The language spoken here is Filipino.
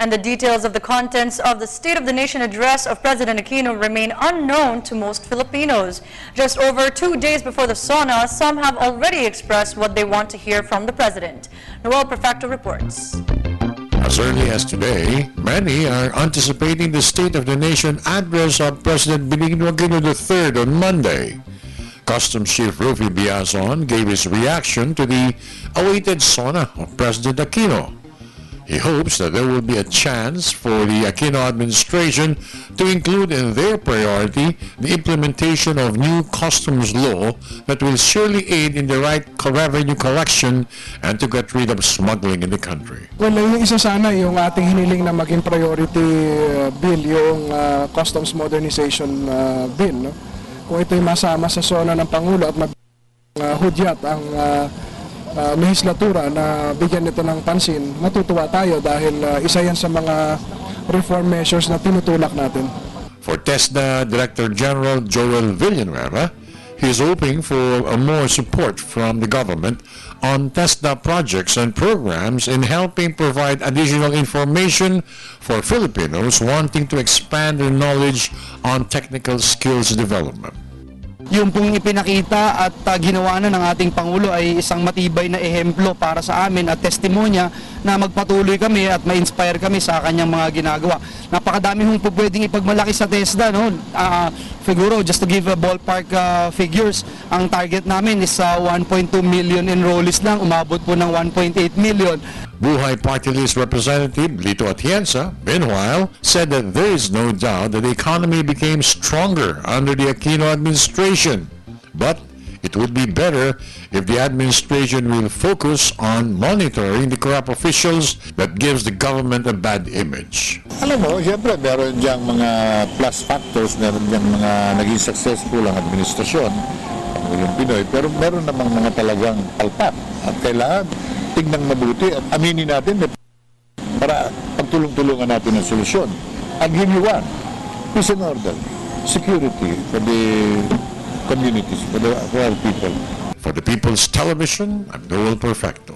And the details of the contents of the State of the Nation address of President Aquino remain unknown to most Filipinos. Just over 2 days before the SONA, some have already expressed what they want to hear from the President. Noel Perfecto reports. As early as today, many are anticipating the State of the Nation address of President Benigno Aquino III on Monday. Customs Chief Rufy Biazon gave his reaction to the awaited SONA of President Aquino. He hopes that there will be a chance for the Aquino administration to include in their priority the implementation of new customs law that will surely aid in the right revenue collection and to get rid of smuggling in the country. Well, yung isa sana yung ating hiniling na maging priority bill, yung customs modernization bill. No? Kung ito'y masama sa SONA ng Pangulo at hudyat ang lehislatura na bigyan nito ng pansin, matutuwa tayo dahil isa yan sa mga reform measures na tinutulak natin. For TESDA Director General Joel Villanueva, he is hoping for more support from the government on TESDA projects and programs in helping provide additional information for Filipinos wanting to expand their knowledge on technical skills development. Yung pong ipinakita at ginawa na ng ating Pangulo ay isang matibay na ehemplo para sa amin at testimonya na magpatuloy kami at ma-inspire kami sa kanyang mga ginagawa. Napakadami hong pwedeng ipagmalaki sa TESDA. No? Siguro, just to give a ballpark figures, ang target namin is 1.2 million enrollees lang, umabot po ng 1.8 million. Buhay Party List Representative Lito Atienza, meanwhile, said that there is no doubt that the economy became stronger under the Aquino administration. But it would be better if the administration will focus on monitoring the corrupt officials that gives the government a bad image. Alam mo, siyempre meron diyang mga plus factors, meron diyang mga naging successful ang administrasyon, Pangulong Pinoy, pero meron namang mga talagang palpak at kailangan tignan mabuti at aminin natin para pagtulong-tulungan natin ang solusyon. I'll give you one. Peace and order. Security for the communities, for our people. For the People's Television, I'm Noel Perfecto.